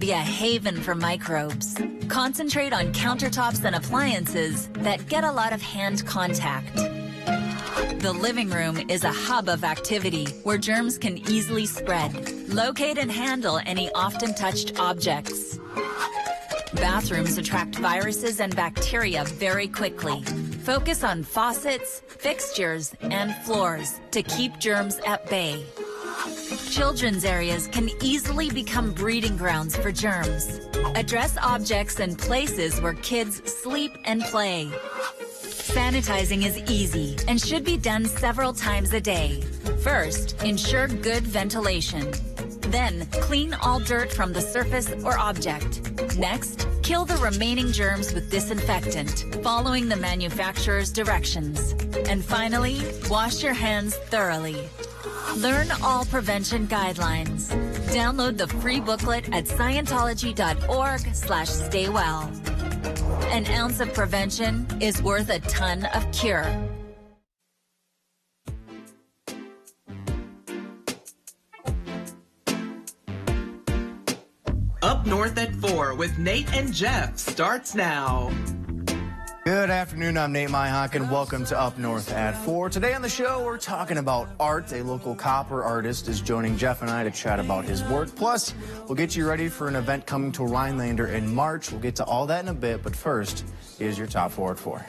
Be a haven for microbes. Concentrate on countertops and appliances that get a lot of hand contact. The living room is a hub of activity where germs can easily spread. Locate and handle any often touched objects. Bathrooms attract viruses and bacteria very quickly. Focus on faucets, fixtures, and floors to keep germs at bay. Children's areas can easily become breeding grounds for germs. Address objects and places where kids sleep and play. Sanitizing is easy and should be done several times a day. First, ensure good ventilation. Then, clean all dirt from the surface or object. Next, kill the remaining germs with disinfectant, following the manufacturer's directions. And finally, wash your hands thoroughly. Learn all prevention guidelines. Download the free booklet at scientology.org/staywell. An ounce of prevention is worth a ton of cure. Up North at 4 with Nate and Jeff starts now. Good afternoon, I'm Nate Myhock, and welcome to Up North at 4. Today on the show, we're talking about art. A local copper artist is joining Jeff and I to chat about his work. Plus, we'll get you ready for an event coming to Rhinelander in March. We'll get to all that in a bit, but first, here's your top 4 at 4.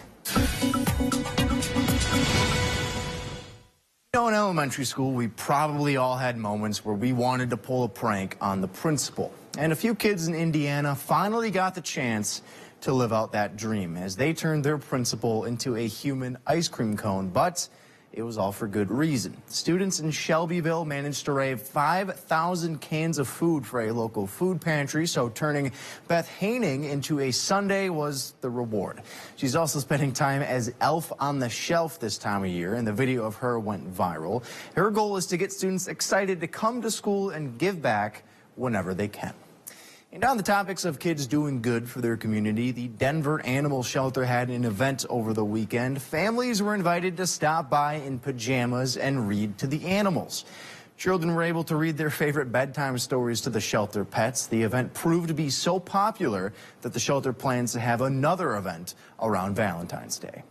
You know, in elementary school, we probably all had moments where we wanted to pull a prank on the principal. And a few kids in Indiana finally got the chance to live out that dream as they turned their principal into a human ice cream cone, but it was all for good reason. Students in Shelbyville managed to raise 5,000 cans of food for a local food pantry, so turning Beth Haining into a sundae was the reward. She's also spending time as Elf on the Shelf this time of year, and the video of her went viral. Her goal is to get students excited to come to school and give back whenever they can. And on the topics of kids doing good for their community, the Denver Animal Shelter had an event over the weekend. Families were invited to stop by in pajamas and read to the animals. Children were able to read their favorite bedtime stories to the shelter pets. The event proved to be so popular that the shelter plans to have another event around Valentine's Day.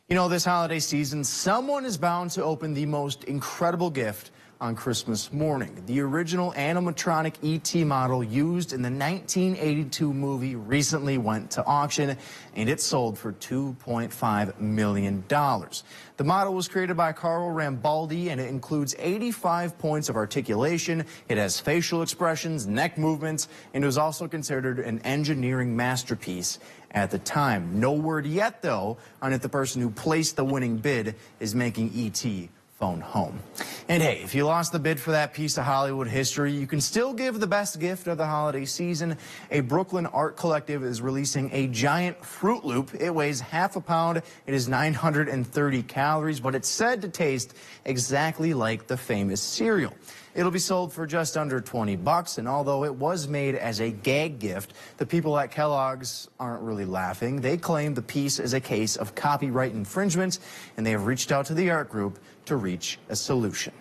You know, this holiday season, someone is bound to open the most incredible gift on Christmas morning. The original animatronic E.T. model used in the 1982 movie recently went to auction, and it sold for $2.5 million. The model was created by Carl Rambaldi, and it includes 85 points of articulation. It has facial expressions, neck movements, and it was also considered an engineering masterpiece at the time. No word yet, though, on if the person who placed the winning bid is making E.T. phone home. And hey, if you lost the bid for that piece of Hollywood history, you can still give the best gift of the holiday season. A Brooklyn art collective is releasing a giant Fruit Loop. It weighs half a pound. It is 930 calories, but it's said to taste exactly like the famous cereal. It'll be sold for just under 20 bucks, and although it was made as a gag gift, the people at Kellogg's aren't really laughing. They claim the piece is a case of copyright infringement, and they have reached out to the art group to reach a solution.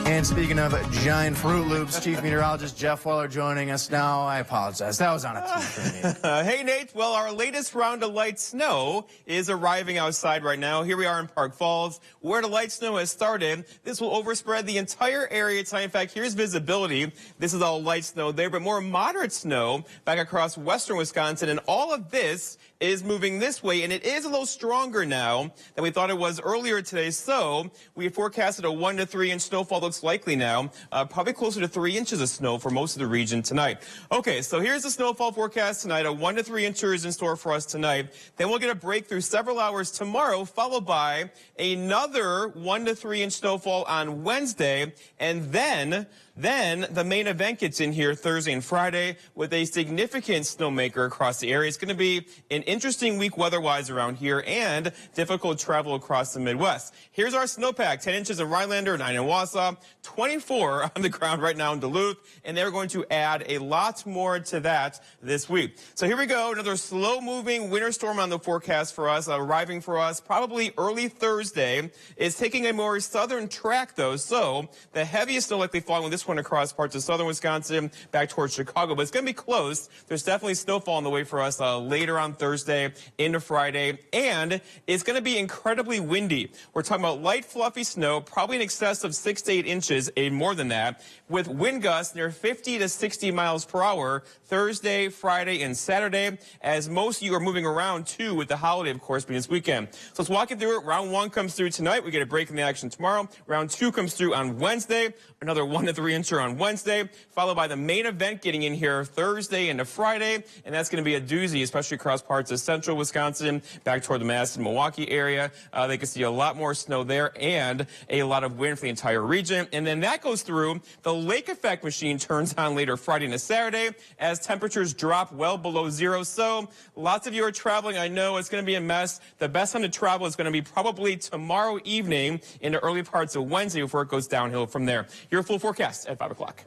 And speaking of giant Fruit Loops, Chief Meteorologist Jeff Weller joining us now. I apologize. That was on a tee for me. Hey, Nate. Well, our latest round of light snow is arriving outside right now. Here we are in Park Falls, where the light snow has started. This will overspread the entire area tonight. In fact, here's visibility. This is all light snow there, but more moderate snow back across western Wisconsin. And all of this is moving this way, and it is a little stronger now than we thought it was earlier today. So we forecasted a 1 to 3 inch snowfall. Looks likely now, probably closer to 3 inches of snow for most of the region tonight. Okay, so here's the snowfall forecast tonight. A 1 to 3 inches in store for us tonight. Then we'll get a breakthrough several hours tomorrow, followed by another 1 to 3 inch snowfall on Wednesday, and then the main event gets in here Thursday and Friday with a significant snowmaker across the area. It's going to be an interesting week weather-wise around here and difficult travel across the Midwest. Here's our snowpack. 10 inches in Rhinelander, 9 in Wausau, 24 on the ground right now in Duluth, and they're going to add a lot more to that this week. So here we go. Another slow-moving winter storm on the forecast for us, arriving for us probably early Thursday. It's taking a more southern track, though, so the heaviest snow likely falling on this one across parts of southern Wisconsin, back towards Chicago. But it's going to be close. There's definitely snowfall on the way for us later on Thursday into Friday. And it's going to be incredibly windy. We're talking about light, fluffy snow, probably in excess of 6 to 8 inches, more than that, with wind gusts near 50 to 60 miles per hour Thursday, Friday, and Saturday, as most of you are moving around, too, with the holiday, of course, being this weekend. So let's walk you through it. Round 1 comes through tonight. We get a break in the action tomorrow. Round 2 comes through on Wednesday. Another 1 to 3 incher on Wednesday, followed by the main event getting in here Thursday into Friday, and that's going to be a doozy, especially across parts of central Wisconsin, back toward the Madison, Milwaukee area. They can see a lot more snow there and a lot of wind for the entire region. And then that goes through. The lake effect machine turns on later Friday into Saturday as temperatures drop well below zero. So lots of you are traveling. I know it's going to be a mess. The best time to travel is going to be probably tomorrow evening into early parts of Wednesday before it goes downhill from there. Your full forecast at 5 o'clock.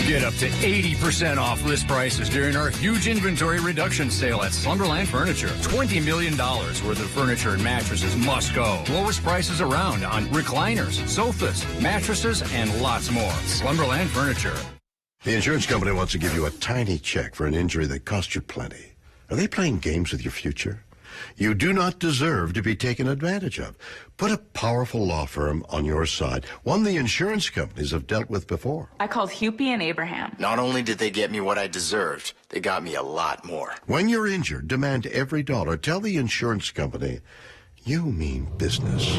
Get up to 80% off list prices during our huge inventory reduction sale at Slumberland Furniture. $20 million worth of furniture and mattresses must go. Lowest prices around on recliners, sofas, mattresses, and lots more. Slumberland Furniture. The insurance company wants to give you a tiny check for an injury that cost you plenty. Are they playing games with your future? You do not deserve to be taken advantage of. Put a powerful law firm on your side, one the insurance companies have dealt with before. I called Hupie and Abraham. Not only did they get me what I deserved, they got me a lot more. When you're injured, demand every dollar. Tell the insurance company you mean business.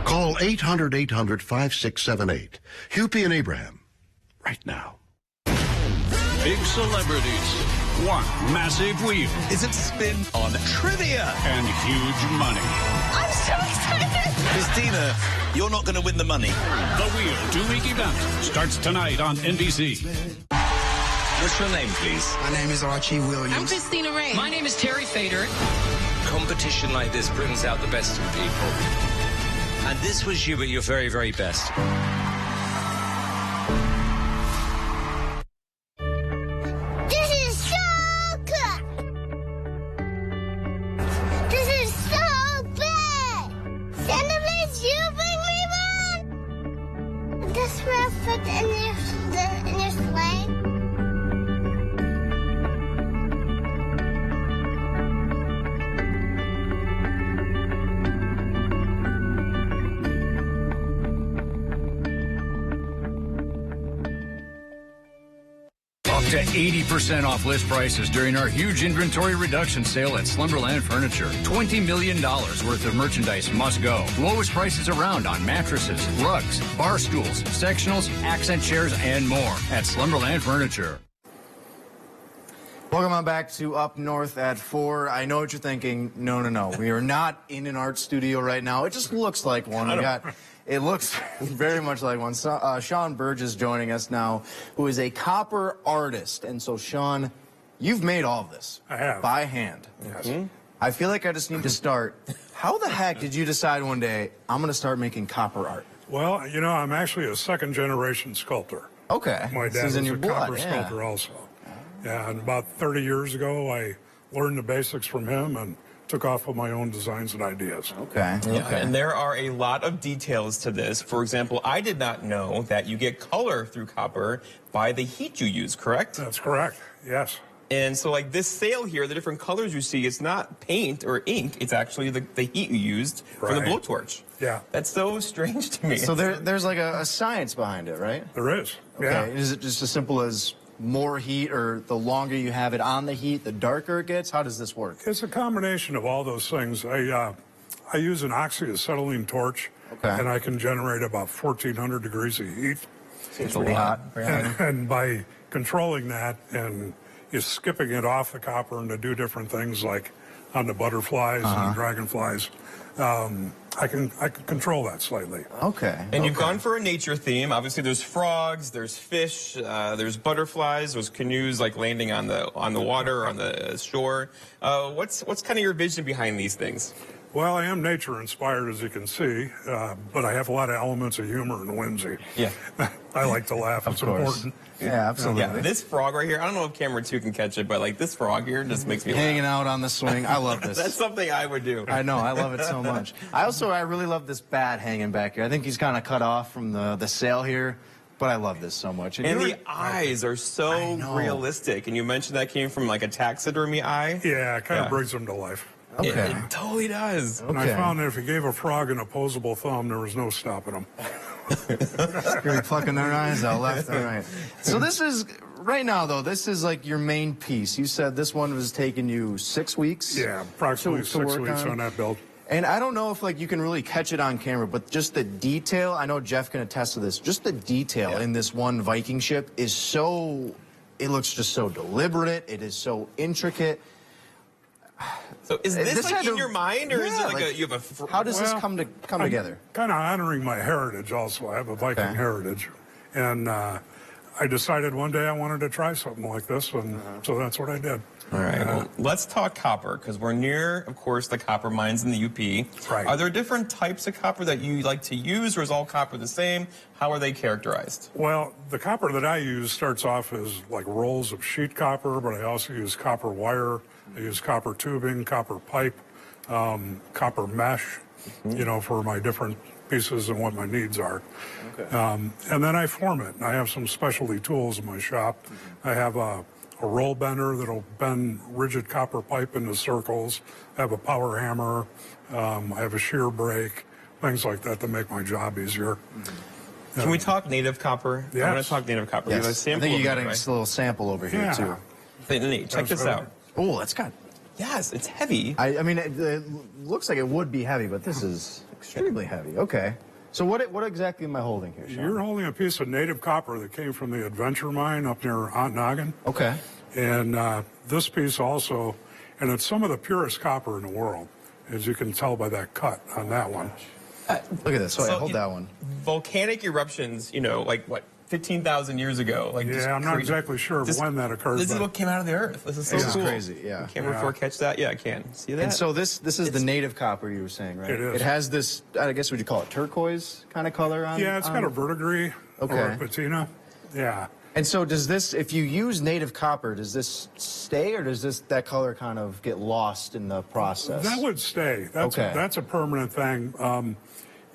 Call 800-800-5678. Hupie and Abraham. Right now. Big celebrities. One massive wheel. Is it spin on trivia? And huge money. I'm so excited! Christina, you're not going to win the money. The Wheel 2-week event starts tonight on NBC. What's your name, please? My name is Archie Williams. I'm Christina Ray. My name is Terry Fader. Competition like this brings out the best in people. And this was you at your very, very best. To 80% off list prices during our huge inventory reduction sale at Slumberland Furniture. $20 million worth of merchandise must go. Lowest prices around on mattresses, rugs, bar stools, sectionals, accent chairs, and more at Slumberland Furniture. Welcome on back to Up North at 4. I know what you're thinking. No. We are not in an art studio right now. It just looks like one. It looks very much like one. Sean Burge is joining us now, who is a copper artist. And so, Sean, you've made all of this. I have. By hand. Yes. Mm-hmm. I feel like I just need to start. How the heck did you decide one day, I'm going to start making copper art? Well, you know, I'm actually a second-generation sculptor. Okay. My dad was a copper sculptor also. Yeah, and about 30 years ago, I learned the basics from him and took off with my own designs and ideas. Okay. And there are a lot of details to this. For example, I did not know that you get color through copper by the heat you use, correct? That's correct, yes. And so like this sail here, the different colors you see, it's not paint or ink, it's actually the heat you used for the blowtorch. Yeah. That's so strange to me. So there's like a science behind it, right? There is, okay. Yeah. Is it just as simple as more heat, or the longer you have it on the heat, the darker it gets? How does this work? It's a combination of all those things. I use an oxyacetylene torch, and I can generate about 1,400 degrees of heat. Seems pretty hot. And by controlling that and skipping it off the copper and to do different things like on the butterflies and the dragonflies, I can control that slightly. Okay. And you've gone for a nature theme. Obviously, there's frogs, there's fish, there's butterflies, there's canoes like landing on the water or on the shore. What's kind of your vision behind these things? Well, I am nature-inspired, as you can see, but I have a lot of elements of humor and whimsy. Yeah. I like to laugh. It's important. Yeah, absolutely. Yeah, this frog right here, I don't know if camera 2 can catch it, but like this frog here just makes me hanging laugh. out on the swing. I love this. That's something I would do. I know. I love it so much. I really love this bat hanging back here. I think he's kind of cut off from the sail here, but I love this so much. And the eyes are so realistic. And you mentioned that came from like a taxidermy eye. Yeah, it kind of brings them to life. Okay. It totally does. And I found that if you gave a frog an opposable thumb, there was no stopping them. You're gonna be plucking their eyes out left and right. So this is, right now though, this is like your main piece. You said this one was taking you 6 weeks? Yeah, approximately 6 weeks on that build. And I don't know if like you can really catch it on camera, but just the detail, I know Jeff can attest to this, just the detail in this one Viking ship is so, it looks just so deliberate, it is so intricate. So is this like in your mind, or is it like you have a... How does this come together? Kind of honoring my heritage also. I have a Viking heritage. And I decided one day I wanted to try something like this, and so that's what I did. All right, well, let's talk copper, because we're near, of course, the copper mines in the UP. Right. Are there different types of copper that you like to use, or is all copper the same? How are they characterized? Well, the copper that I use starts off as like rolls of sheet copper, but I also use copper wire. I use copper tubing, copper pipe, copper mesh, you know, for my different pieces and what my needs are. Okay. And then I form it. I have some specialty tools in my shop. I have a roll bender that'll bend rigid copper pipe into circles. I have a power hammer. I have a shear brake, things like that to make my job easier. Can we talk native copper? Yes. I want to talk native copper. Yes. You have a sample I think you got of it, a right? little sample over here too. Hey, Nate, check this out. Oh, that's got... Yes, it's heavy. I mean, it looks like it would be heavy, but this is extremely heavy. Okay. So what exactly am I holding here, Sean? You're holding a piece of native copper that came from the Adventure Mine up near Ontonagon. Okay. And this piece also, and it's some of the purest copper in the world, as you can tell by that cut on that one. Look at this. So hold that one. Volcanic eruptions, you know, like what, 15,000 years ago? Like Yeah, I'm not exactly sure when that occurred. This is what came out of the earth. This is so cool. This is crazy, yeah. Camera 4 catch that? Yeah, I can. See that? And so this is the native copper you were saying, right? It is. It has this, I guess, would you call it turquoise kind of color on? Yeah, it's got a verdigris or a patina. Yeah. And so does this, if you use native copper, does this stay, or does that color kind of get lost in the process? That would stay. That's a permanent thing.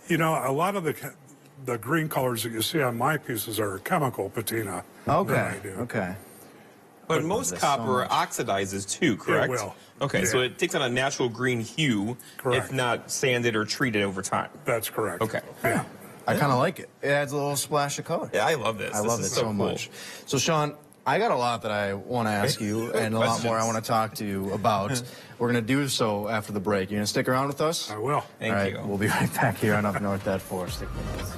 You know, a lot of the green colors that you see on my pieces are chemical patina. Okay. Okay. But most copper oxidizes too, correct? It will. Okay, so it takes on a natural green hue, if not sanded or treated over time. That's correct. Okay. Yeah. I kind of like it. It adds a little splash of color. Yeah, I love this. I love it so much. So, Sean, I got a lot that I want to ask you and a lot more I want to talk to you about. We're going to do so after the break. You going to stick around with us? I will. Thank you. We'll be right back here on Up North at 4. Stick with us.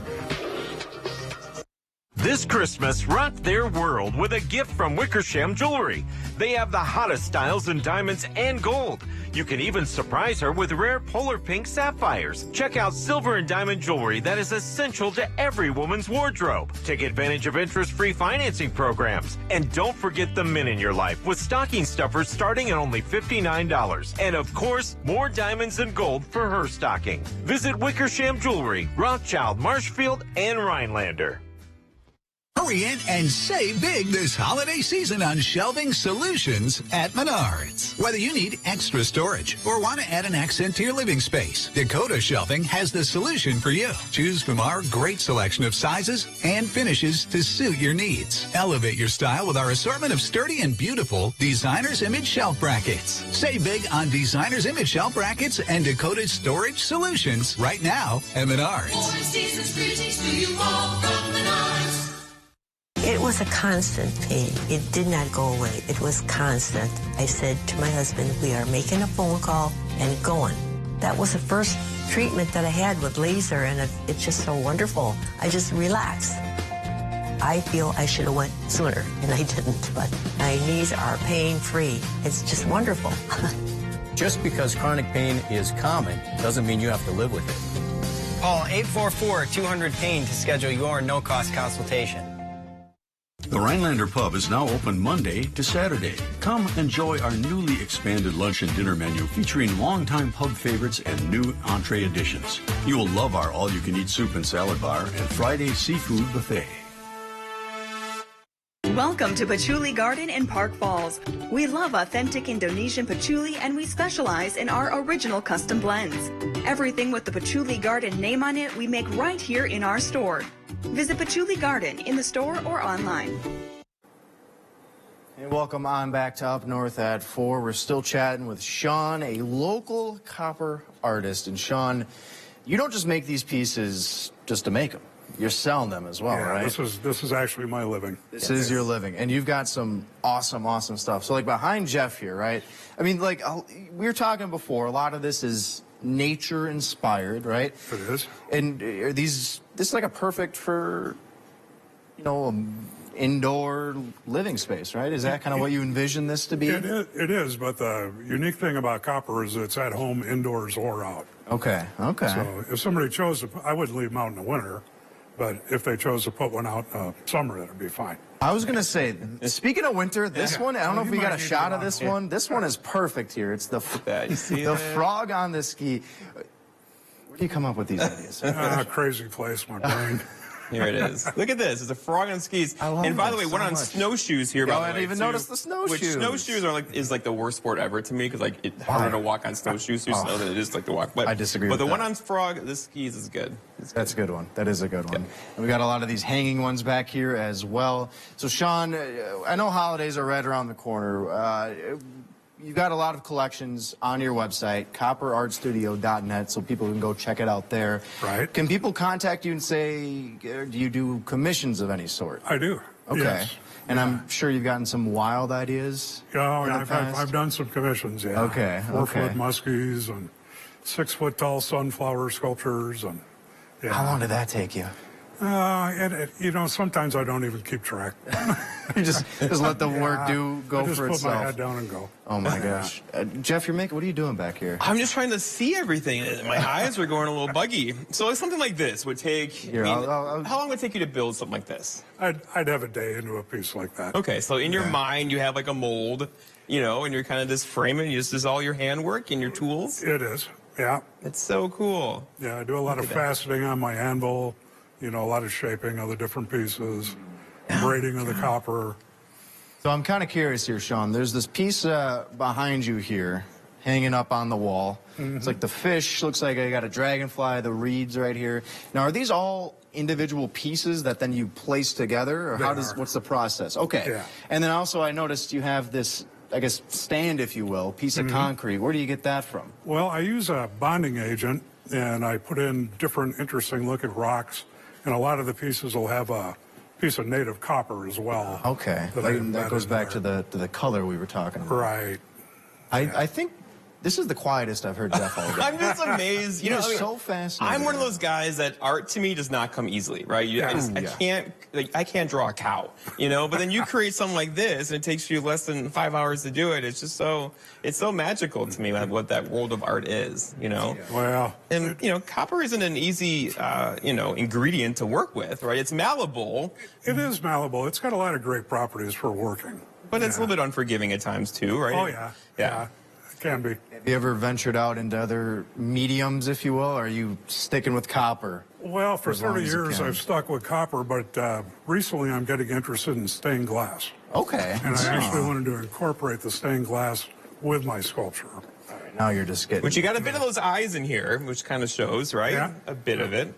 This Christmas, rock their world with a gift from Wickersham Jewelry. They have the hottest styles in diamonds and gold. You can even surprise her with rare polar pink sapphires. Check out silver and diamond jewelry that is essential to every woman's wardrobe. Take advantage of interest-free financing programs. And don't forget the men in your life with stocking stuffers starting at only $59. And of course, more diamonds and gold for her stocking. Visit Wickersham Jewelry, Rothschild, Marshfield, and Rhinelander. Hurry in and save big this holiday season on shelving solutions at Menards. Whether you need extra storage or want to add an accent to your living space, Dakota Shelving has the solution for you. Choose from our great selection of sizes and finishes to suit your needs. Elevate your style with our assortment of sturdy and beautiful Designer's Image Shelf Brackets. Save big on Designer's Image Shelf Brackets and Dakota Storage Solutions right now at Menards. It was a constant pain. It did not go away. It was constant. I said to my husband, we are making a phone call and going. That was the first treatment that I had with laser, and it's just so wonderful. I just relaxed. I feel I should have went sooner, and I didn't, but my knees are pain-free. It's just wonderful. Just because chronic pain is common doesn't mean you have to live with it. Call 844-200-PAIN to schedule your no-cost consultation. The Rhinelander Pub is now open Monday to Saturday. Come enjoy our newly expanded lunch and dinner menu featuring longtime pub favorites and new entree additions. You will love our all-you-can-eat soup and salad bar and Friday seafood buffet. Welcome to Patchouli Garden in Park Falls. We love authentic Indonesian patchouli and we specialize in our original custom blends. Everything with the Patchouli Garden name on it we make right here in our store. Visit Patchouli Garden in the store or online. And welcome on back to Up North at 4. We're still chatting with Sean, a local copper artist. And Sean, you don't just make these pieces just to make them. You're selling them as well, yeah, right? This is actually my living. This is your living. And you've got some awesome stuff. So like behind Jeff here, right? I mean, like we were talking before, a lot of this is nature inspired, right? It is. And are this is like a perfect for, you know, indoor living space, right? Is that kind of what you envision this to be? It is, but the unique thing about copper is it's at home indoors or out. Okay. So if somebody chose to, I wouldn't leave them out in the winter. But if they chose to put one out in summer, that would be fine. I was going to say, speaking of winter, this one, I don't know if we got a shot of this one. This one is perfect here. It's the frog on the ski. Where do you come up with these ideas? Crazy place, my brain. Here it is. Look at this. It's a frog on skis. And by the way, one on snowshoes here. I didn't even notice the snowshoes. Which snowshoes are is like the worst sport ever to me because like it's harder to walk on snowshoes through snow than it is like to walk. But I disagree. But with the one on frog, the skis is good. That's a good one. That is a good one. And we got a lot of these hanging ones back here as well. So Sean, I know holidays are right around the corner. You've got a lot of collections on your website, copperartstudio.net, so people can go check it out there. Right. Can people contact you and say, do you do commissions of any sort? I do. Okay. Yes. And I'm sure you've gotten some wild ideas. Yeah, I've done some commissions, yeah. Okay. 4-foot muskies and 6-foot tall sunflower sculptures. And yeah. How long did that take you? You know, sometimes I don't even keep track. You just let the work go for itself. Just put my head down and go. Oh my gosh, Jeff, what are you doing back here? I'm just trying to see everything. My eyes are going a little buggy. So something like this would take. How long would it take you to build something like this? I'd have a day into a piece like that. Okay, so in your mind you have like a mold, you know, and you're kind of just framing. This is all your handwork and your tools. It is. Yeah. It's so cool. Yeah, I do a lot of faceting on my anvil. You know, a lot of shaping of the different pieces, braiding of the copper. So I'm kind of curious here, Sean. There's this piece behind you here, hanging up on the wall. It's like the fish. Looks like I got a dragonfly. The reeds right here. Now, are these all individual pieces that then you place together, or what's the process? Okay. Yeah. And then also, I noticed you have this, I guess, stand, if you will, piece of concrete. Where do you get that from? Well, I use a bonding agent, and I put in different interesting-looking rocks. And a lot of the pieces will have a piece of native copper as well. Okay, that goes back to the color we were talking about. Right. I think this is the quietest I've heard Jeff all day. I'm just amazed. You know, so fascinating. I'm one of those guys that art to me does not come easily, right? I can't draw a cow, you know. But then you create something like this, and it takes you less than 5 hours to do it. It's just so magical to me what that world of art is, you know. Well, and you know, copper isn't an easy ingredient to work with, right? It's malleable. It is malleable. It's got a lot of great properties for working. But it's a little bit unforgiving at times too, right? Oh yeah. It can be. Have you ever ventured out into other mediums, if you will, or are you sticking with copper? Well, for 30 years I've stuck with copper, but recently I'm getting interested in stained glass. Okay. And I actually wanted to incorporate the stained glass with my sculpture. All right, now you're just getting... But you got a bit of those eyes in here, which kind of shows, right? Yeah. A bit of it.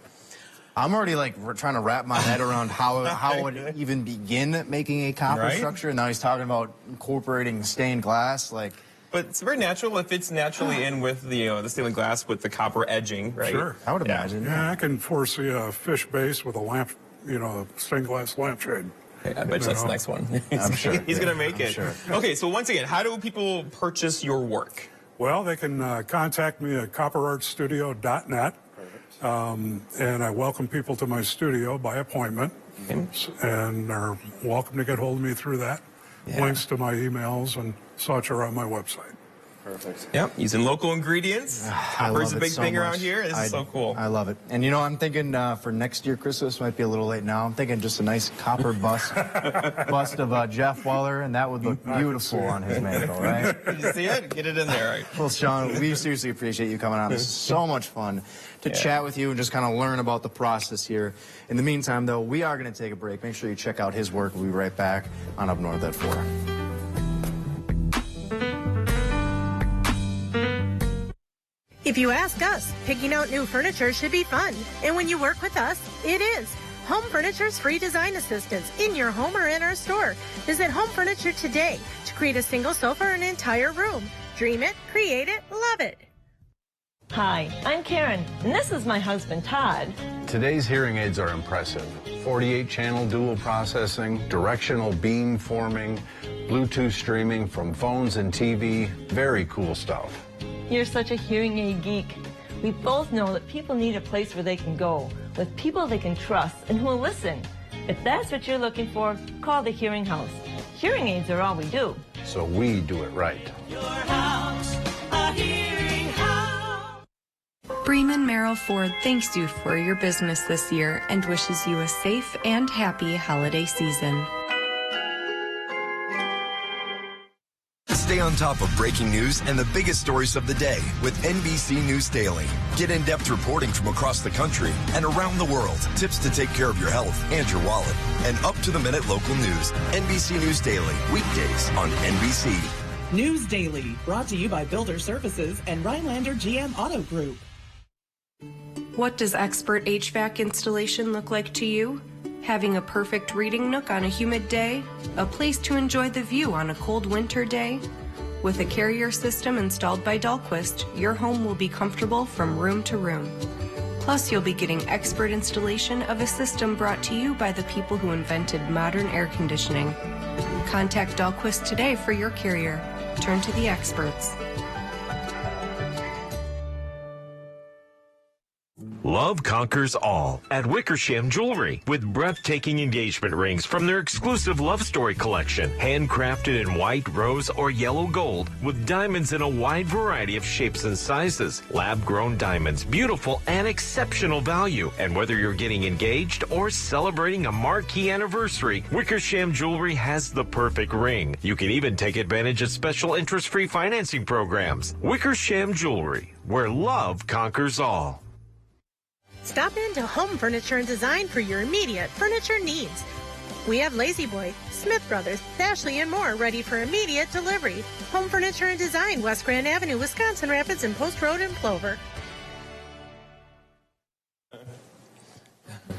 I'm already trying to wrap my head around how it would even begin making a copper structure, and now he's talking about incorporating stained glass, But it's very natural. It fits naturally in with the stained glass with the copper edging, right? Sure. I would imagine. Yeah, I can foresee a fish base with a lamp, a stained glass lampshade. Okay, I bet that's the next one. I'm sure. He's going to make it. Sure. Okay, so once again, how do people purchase your work? They can contact me at copperartstudio.net. And I welcome people to my studio by appointment, and are welcome to get hold of me through that. Links to my emails and such are on my website. Perfect. Yep, using local ingredients. Copper's a big thing around here. This is so cool. I love it. And you know, I'm thinking for next year Christmas, might be a little late now. I'm thinking just a nice copper bust of Jeff Weller, and that would look beautiful on his mantle, right? Did you see it? Get it in there, right? Well, Sean, we seriously appreciate you coming on. This is so much fun to chat with you and just kind of learn about the process here. In the meantime, though, we are going to take a break. Make sure you check out his work. We'll be right back on Up North at 4. If you ask us, picking out new furniture should be fun. And when you work with us, it is. Home Furniture's free design assistance in your home or in our store. Visit Home Furniture today to create a single sofa or an entire room. Dream it, create it, love it. Hi, I'm Karen, and this is my husband, Todd. Today's hearing aids are impressive. 48-channel dual processing, directional beam forming, Bluetooth streaming from phones and TV. Very cool stuff. You're such a hearing aid geek. We both know that people need a place where they can go, with people they can trust and who will listen. If that's what you're looking for, call the Hearing House. Hearing aids are all we do. So we do it right. Your house, a hearing house. Bremen Merrill Ford thanks you for your business this year and wishes you a safe and happy holiday season. Stay on top of breaking news and the biggest stories of the day with NBC News Daily. Get in-depth reporting from across the country and around the world. Tips to take care of your health and your wallet. And up-to-the-minute local news. NBC News Daily, weekdays on NBC. News Daily, brought to you by Builder Services and Rhinelander GM Auto Group. What does expert HVAC installation look like to you? Having a perfect reading nook on a humid day? A place to enjoy the view on a cold winter day? With a Carrier system installed by Dahlquist, your home will be comfortable from room to room. Plus, you'll be getting expert installation of a system brought to you by the people who invented modern air conditioning. Contact Dahlquist today for your Carrier. Turn to the experts. Love conquers all at Wickersham Jewelry with breathtaking engagement rings from their exclusive Love Story collection, handcrafted in white, rose, or yellow gold with diamonds in a wide variety of shapes and sizes. Lab-grown diamonds, beautiful and exceptional value. And whether you're getting engaged or celebrating a marquee anniversary, Wickersham Jewelry has the perfect ring. You can even take advantage of special interest-free financing programs. Wickersham Jewelry, where love conquers all. Stop into Home Furniture and Design for your immediate furniture needs. We have Lazy Boy, Smith Brothers, Ashley, and more ready for immediate delivery. Home Furniture and Design, West Grand Avenue, Wisconsin Rapids, and Post Road in Plover.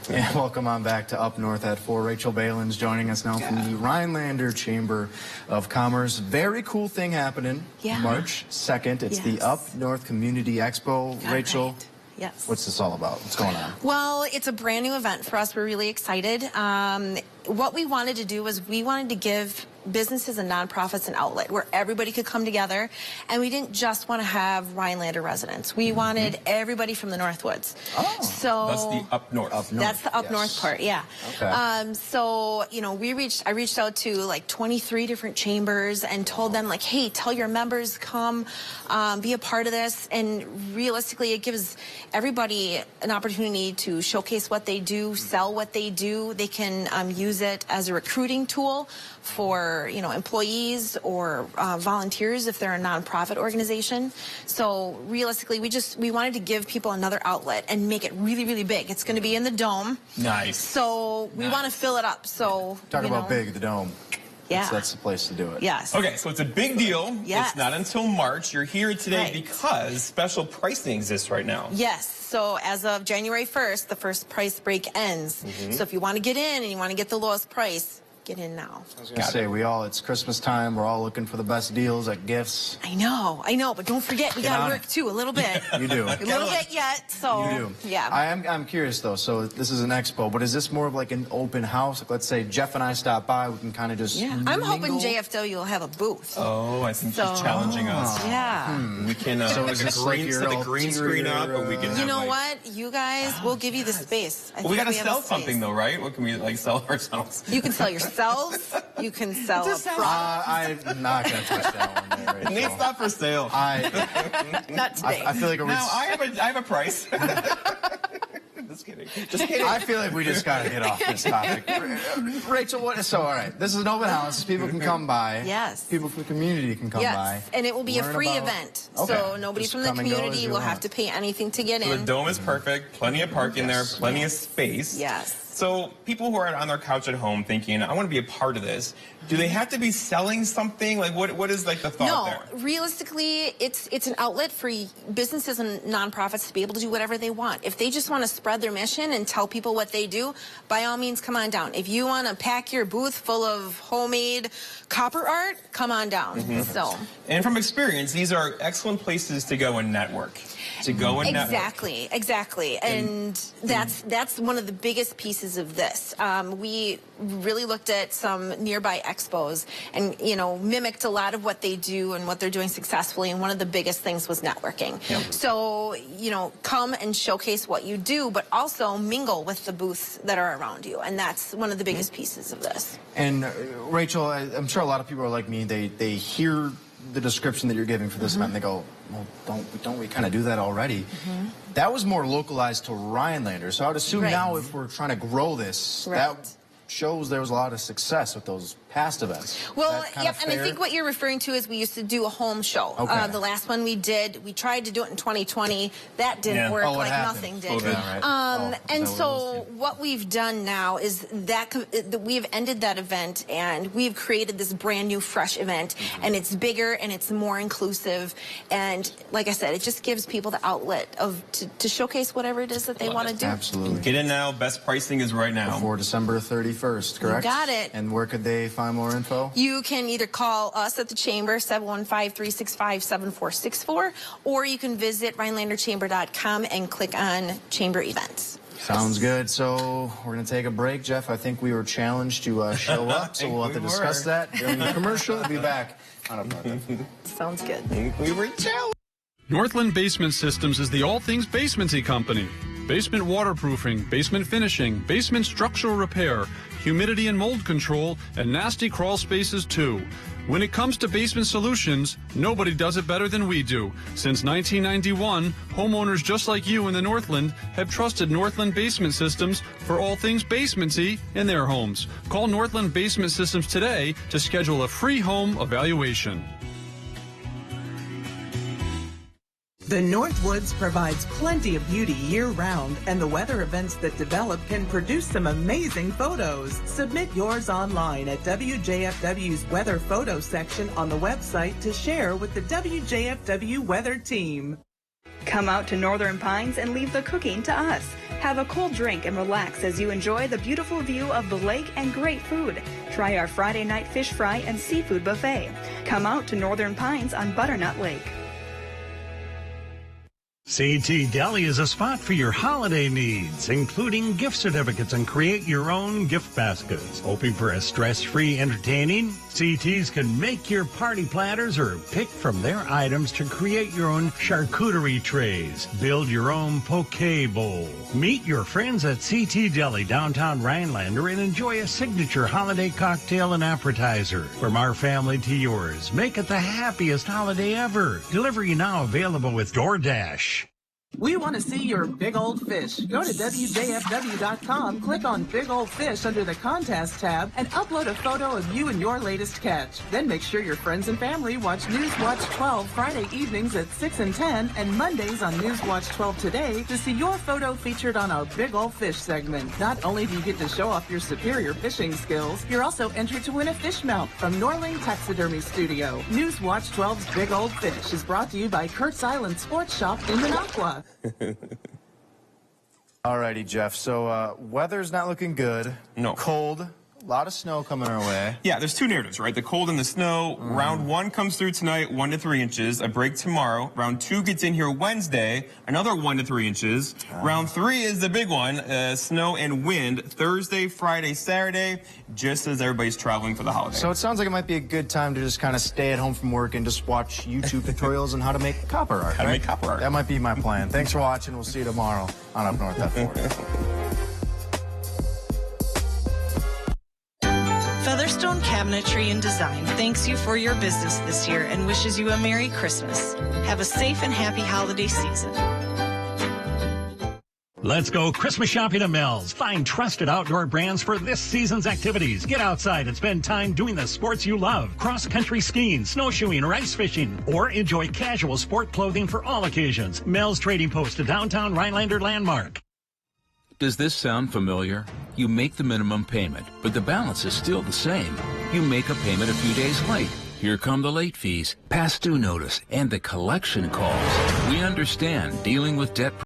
And welcome on back to Up North at 4. Rachel Balin's joining us now from the Rhinelander Chamber of Commerce. Very cool thing happening March 2nd. It's the Up North Community Expo. Rachel. Right. Yes. What's this all about? What's going on? Well, it's a brand new event for us. We're really excited. What we wanted to do was we wanted to give businesses and nonprofits an outlet where everybody could come together, and we didn't just want to have Rhinelander residents. We wanted everybody from the Northwoods. Oh, so that's the up north. That's the up north part, yeah. Okay. So you know, I reached out to like 23 different chambers and told them like, hey, tell your members come, be a part of this, and realistically, it gives everybody an opportunity to showcase what they do, sell what they do. They can use it as a recruiting tool for, you know, employees or volunteers if they're a nonprofit organization. So realistically, we wanted to give people another outlet and make it really, really big. It's going to be in the Dome. Nice. So we want to fill it up. So Talk about big, the Dome. Yeah. That's the place to do it. Yes. Okay, so it's a big deal. Yes. It's not until March. You're here today Right. because special pricing exists right now. Yes. So as of January 1st, the first price break ends. So if you want to get in and you want to get the lowest price, get in now. I was going to say, it's Christmas time. We're all looking for the best deals at gifts. I know, but don't forget, we got to work too, a little bit. You do. A little bit yet, so. You do. Yeah. I'm curious, though. So this is an expo, but is this more of like an open house? Like, let's say Jeff and I stop by, we can kind of just I'm hoping mingle? JFW will have a booth. Oh, I think she's challenging us. Yeah. We can So is this like your set the green screen up, and we can You have, know like, what? You guys, we'll give you the space. Well, we got to have a sell space. something, though, right? What can we, like, sell ourselves? You can sell yourself. sells, you can sell a product. I'm not going to touch that one there, Rachel. Nate's not for sale. Not today. I feel like now, I have a price. Just kidding. Just kidding. I feel like we just got to get off this topic. Rachel, all right. This is an open house. People can come by. Yes. People from the community can come by. Yes, and it will be a free event. Okay. So nobody Just from the come and go community as you will want. have to pay anything to get So the in. dome is perfect. Plenty of parking there. Plenty of space. Yes. So people who are on their couch at home thinking, I want to be a part of this, do they have to be selling something? Like, what is like the thought there? No, realistically, it's an outlet for businesses and nonprofits to be able to do whatever they want. If they just want to spread their mission and tell people what they do, by all means, come on down. If you want to pack your booth full of homemade copper art, come on down. So. And from experience, these are excellent places to go and network. Exactly. And that's one of the biggest pieces of this. We really looked at some nearby expos and, mimicked a lot of what they do and what they're doing successfully. And one of the biggest things was networking. Yep. So, come and showcase what you do, but also mingle with the booths that are around you. And that's one of the biggest pieces of this. And Rachel, I'm sure a lot of people are like me. They hear the description that you're giving for this event and they go, well, don't we kind of do that already? That was more localized to Rhinelander. So I would assume now if we're trying to grow this, that shows there was a lot of success with those past events. Well, yep, and I think what you're referring to is we used to do a home show. Okay. The last one we did, we tried to do it in 2020. That didn't work like nothing did. And so what we've done now is that we've ended that event and we've created this brand new fresh event, and it's bigger and it's more inclusive, and like I said, it just gives people the outlet to showcase whatever it is that they want to do. Absolutely. Get in now. Best pricing is right now. Before December 31st, correct? You got it. And where could they find more info? You can either call us at the Chamber, 715-365-7464, or you can visit RhinelanderChamber.com and click on Chamber Events. Sounds good. So we're going to take a break. Jeff, I think we were challenged to show up, so we'll have to discuss that during the commercial. We'll be back on Up North. Sounds good. We were challenged. Northland Basement Systems is the all things basementy company. Basement waterproofing, basement finishing, basement structural repair, humidity and mold control, and nasty crawl spaces too. When it comes to basement solutions, nobody does it better than we do. Since 1991, homeowners just like you in the Northland have trusted Northland Basement Systems for all things basementy in their homes. Call Northland Basement Systems today to schedule a free home evaluation. The Northwoods provides plenty of beauty year-round, and the weather events that develop can produce some amazing photos. Submit yours online at WJFW's Weather Photo section on the website to share with the WJFW Weather Team. Come out to Northern Pines and leave the cooking to us. Have a cold drink and relax as you enjoy the beautiful view of the lake and great food. Try our Friday night fish fry and seafood buffet. Come out to Northern Pines on Butternut Lake. CT Deli is a spot for your holiday needs, including gift certificates and create your own gift baskets. Hoping for a stress-free entertaining? CTs can make your party platters or pick from their items to create your own charcuterie trays. Build your own poke bowl. Meet your friends at CT Deli, downtown Rhinelander, and enjoy a signature holiday cocktail and appetizer. From our family to yours, make it the happiest holiday ever. Delivery now available with DoorDash. We want to see your big old fish. Go to WJFW.com, click on Big Old Fish under the Contest tab, and upload a photo of you and your latest catch. Then make sure your friends and family watch Newswatch 12 Friday evenings at 6 and 10, and Mondays on Newswatch 12 Today to see your photo featured on our Big Old Fish segment. Not only do you get to show off your superior fishing skills, you're also entered to win a fish mount from Norling Taxidermy Studio. Newswatch 12's Big Old Fish is brought to you by Kurt's Island Sports Shop in Minocqua. Alrighty, Jeff. So weather's not looking good. No. Cold. A lot of snow coming our way. Yeah, there's two narratives, right? The cold and the snow. Round 1 comes through tonight, 1 to 3 inches. A break tomorrow. Round 2 gets in here Wednesday, another 1 to 3 inches. Round 3 is the big one, snow and wind. Thursday, Friday, Saturday, just as everybody's traveling for the holiday. So it sounds like it might be a good time to just kind of stay at home from work and just watch YouTube tutorials on how to make copper art. How to make copper art. That might be my plan. Thanks for watching. We'll see you tomorrow on Up North at 4. Weatherstone Cabinetry and Design thanks you for your business this year and wishes you a Merry Christmas. Have a safe and happy holiday season. Let's go Christmas shopping at Mills. Find trusted outdoor brands for this season's activities. Get outside and spend time doing the sports you love. Cross-country skiing, snowshoeing, or ice fishing. Or enjoy casual sport clothing for all occasions. Mills Trading Post, a downtown Rhinelander landmark. Does this sound familiar? You make the minimum payment, but the balance is still the same. You make a payment a few days late. Here come the late fees, past due notice, and the collection calls. We understand dealing with debt